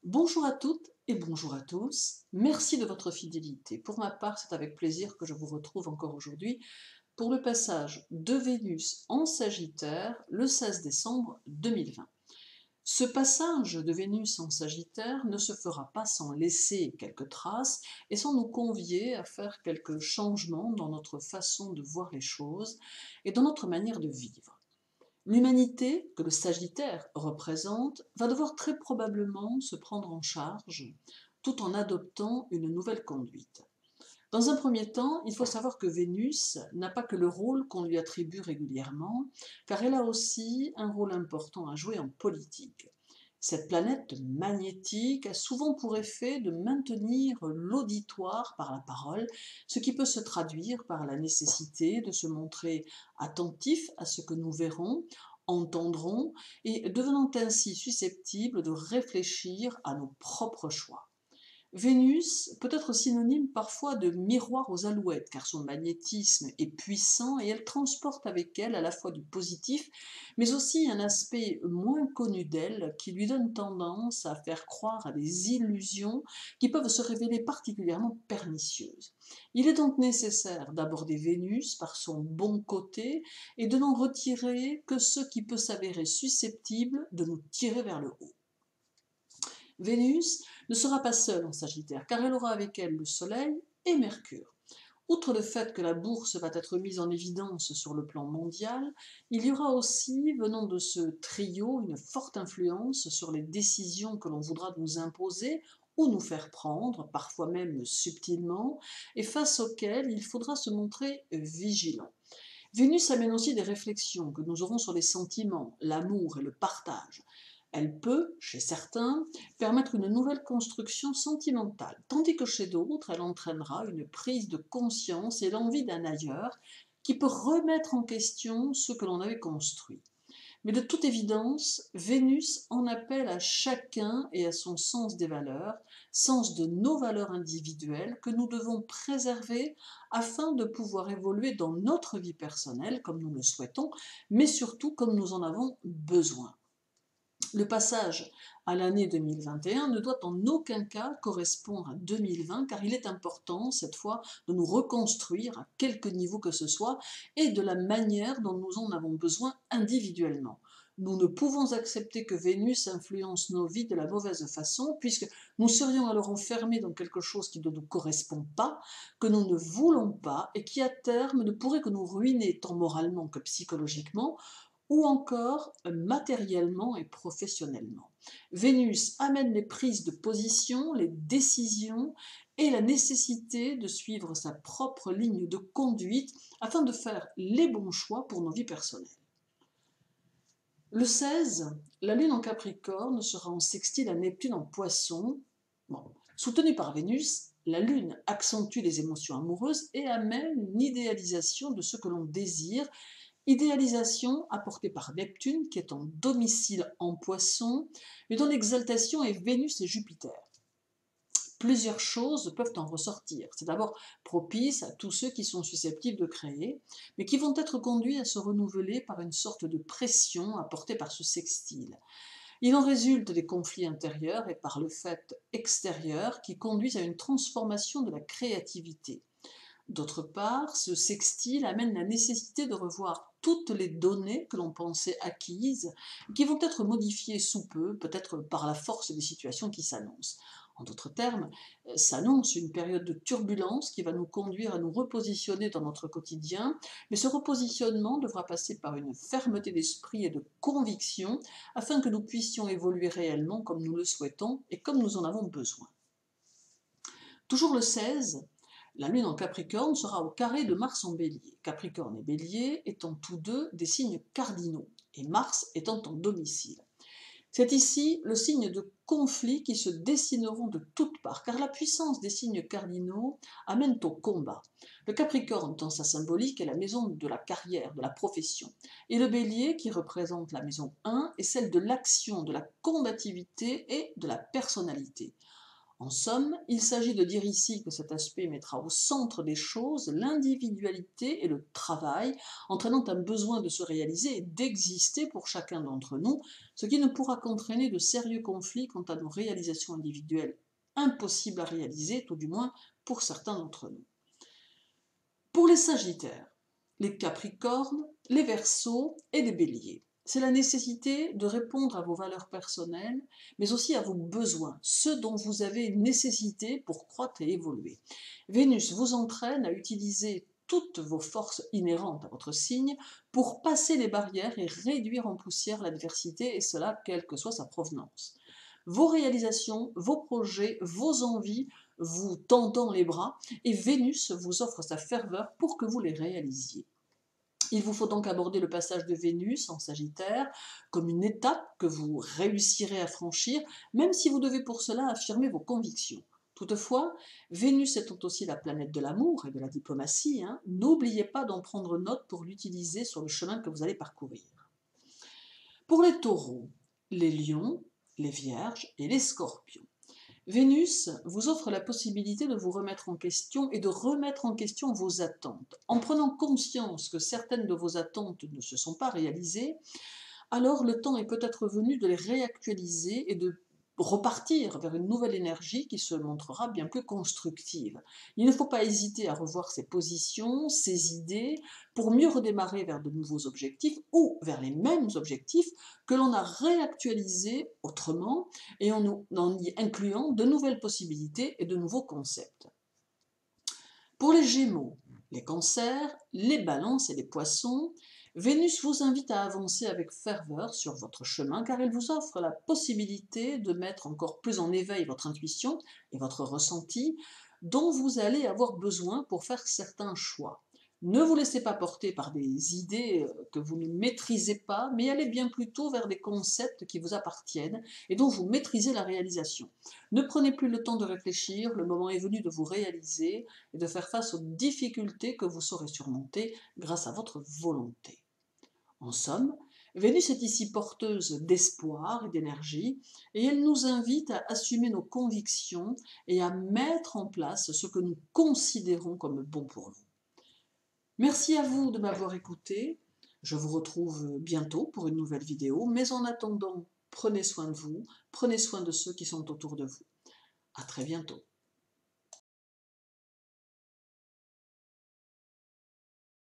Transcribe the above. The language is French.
Bonjour à toutes et bonjour à tous. Merci de votre fidélité. Pour ma part, c'est avec plaisir que je vous retrouve encore aujourd'hui pour le passage de Vénus en Sagittaire le 16 décembre 2020. Ce passage de Vénus en Sagittaire ne se fera pas sans laisser quelques traces et sans nous convier à faire quelques changements dans notre façon de voir les choses et dans notre manière de vivre. L'humanité, que le Sagittaire représente, va devoir très probablement se prendre en charge tout en adoptant une nouvelle conduite. Dans un premier temps, il faut savoir que Vénus n'a pas que le rôle qu'on lui attribue régulièrement, car elle a aussi un rôle important à jouer en politique. Cette planète magnétique a souvent pour effet de maintenir l'auditoire par la parole, ce qui peut se traduire par la nécessité de se montrer attentif à ce que nous verrons, entendrons, et devenant ainsi susceptible de réfléchir à nos propres choix. Vénus peut être synonyme parfois de miroir aux alouettes, car son magnétisme est puissant et elle transporte avec elle à la fois du positif, mais aussi un aspect moins connu d'elle qui lui donne tendance à faire croire à des illusions qui peuvent se révéler particulièrement pernicieuses. Il est donc nécessaire d'aborder Vénus par son bon côté et de n'en retirer que ce qui peut s'avérer susceptible de nous tirer vers le haut. Vénus ne sera pas seule en Sagittaire, car elle aura avec elle le Soleil et Mercure. Outre le fait que la bourse va être mise en évidence sur le plan mondial, il y aura aussi, venant de ce trio, une forte influence sur les décisions que l'on voudra nous imposer ou nous faire prendre, parfois même subtilement, et face auxquelles il faudra se montrer vigilant. Vénus amène aussi des réflexions que nous aurons sur les sentiments, l'amour et le partage. Elle peut, chez certains, permettre une nouvelle construction sentimentale, tandis que chez d'autres, elle entraînera une prise de conscience et l'envie d'un ailleurs qui peut remettre en question ce que l'on avait construit. Mais de toute évidence, Vénus en appelle à chacun et à son sens des valeurs, sens de nos valeurs individuelles que nous devons préserver afin de pouvoir évoluer dans notre vie personnelle comme nous le souhaitons, mais surtout comme nous en avons besoin. Le passage à l'année 2021 ne doit en aucun cas correspondre à 2020 car il est important cette fois de nous reconstruire à quelque niveau que ce soit et de la manière dont nous en avons besoin individuellement. Nous ne pouvons accepter que Vénus influence nos vies de la mauvaise façon puisque nous serions alors enfermés dans quelque chose qui ne nous correspond pas, que nous ne voulons pas et qui à terme ne pourrait que nous ruiner tant moralement que psychologiquement ou encore matériellement et professionnellement. Vénus amène les prises de position, les décisions et la nécessité de suivre sa propre ligne de conduite afin de faire les bons choix pour nos vies personnelles. Le 16, la Lune en Capricorne sera en sextile à Neptune en Poisson. Bon. Soutenue par Vénus, la Lune accentue les émotions amoureuses et amène une idéalisation de ce que l'on désire. Idéalisation apportée par Neptune, qui est en domicile en Poisson, mais dont l'exaltation est Vénus et Jupiter. Plusieurs choses peuvent en ressortir. C'est d'abord propice à tous ceux qui sont susceptibles de créer, mais qui vont être conduits à se renouveler par une sorte de pression apportée par ce sextile. Il en résulte des conflits intérieurs et par le fait extérieur qui conduisent à une transformation de la créativité. D'autre part, ce sextile amène la nécessité de revoir toutes les données que l'on pensait acquises, qui vont être modifiées sous peu, peut-être par la force des situations qui s'annoncent. En d'autres termes, s'annonce une période de turbulence qui va nous conduire à nous repositionner dans notre quotidien, mais ce repositionnement devra passer par une fermeté d'esprit et de conviction afin que nous puissions évoluer réellement comme nous le souhaitons et comme nous en avons besoin. Toujours le 16, la Lune en Capricorne sera au carré de Mars en Bélier. Capricorne et Bélier étant tous deux des signes cardinaux, et Mars étant en domicile. C'est ici le signe de conflits qui se dessineront de toutes parts, car la puissance des signes cardinaux amène au combat. Le Capricorne, dans sa symbolique, est la maison de la carrière, de la profession, et le Bélier, qui représente la maison 1, est celle de l'action, de la combativité et de la personnalité. En somme, il s'agit de dire ici que cet aspect mettra au centre des choses l'individualité et le travail, entraînant un besoin de se réaliser et d'exister pour chacun d'entre nous, ce qui ne pourra qu'entraîner de sérieux conflits quant à nos réalisations individuelles impossibles à réaliser, tout du moins pour certains d'entre nous. Pour les Sagittaires, les Capricornes, les Verseaux et les Béliers, c'est la nécessité de répondre à vos valeurs personnelles, mais aussi à vos besoins, ceux dont vous avez nécessité pour croître et évoluer. Vénus vous entraîne à utiliser toutes vos forces inhérentes à votre signe pour passer les barrières et réduire en poussière l'adversité, et cela quelle que soit sa provenance. Vos réalisations, vos projets, vos envies vous tendant les bras, et Vénus vous offre sa ferveur pour que vous les réalisiez. Il vous faut donc aborder le passage de Vénus en Sagittaire comme une étape que vous réussirez à franchir, même si vous devez pour cela affirmer vos convictions. Toutefois, Vénus étant aussi la planète de l'amour et de la diplomatie, n'oubliez pas d'en prendre note pour l'utiliser sur le chemin que vous allez parcourir. Pour les taureaux, les lions, les vierges et les scorpions, Vénus vous offre la possibilité de vous remettre en question et de remettre en question vos attentes. En prenant conscience que certaines de vos attentes ne se sont pas réalisées, alors le temps est peut-être venu de les réactualiser et de repartir vers une nouvelle énergie qui se montrera bien plus constructive. Il ne faut pas hésiter à revoir ses positions, ses idées, pour mieux redémarrer vers de nouveaux objectifs ou vers les mêmes objectifs que l'on a réactualisés autrement et en y incluant de nouvelles possibilités et de nouveaux concepts. Pour les Gémeaux, les Cancers, les Balances et les Poissons, Vénus vous invite à avancer avec ferveur sur votre chemin car elle vous offre la possibilité de mettre encore plus en éveil votre intuition et votre ressenti dont vous allez avoir besoin pour faire certains choix. Ne vous laissez pas porter par des idées que vous ne maîtrisez pas, mais allez bien plutôt vers des concepts qui vous appartiennent et dont vous maîtrisez la réalisation. Ne prenez plus le temps de réfléchir, le moment est venu de vous réaliser et de faire face aux difficultés que vous saurez surmonter grâce à votre volonté. En somme, Vénus est ici porteuse d'espoir et d'énergie, et elle nous invite à assumer nos convictions et à mettre en place ce que nous considérons comme bon pour nous. Merci à vous de m'avoir écouté. Je vous retrouve bientôt pour une nouvelle vidéo, mais en attendant, prenez soin de vous, prenez soin de ceux qui sont autour de vous. À très bientôt.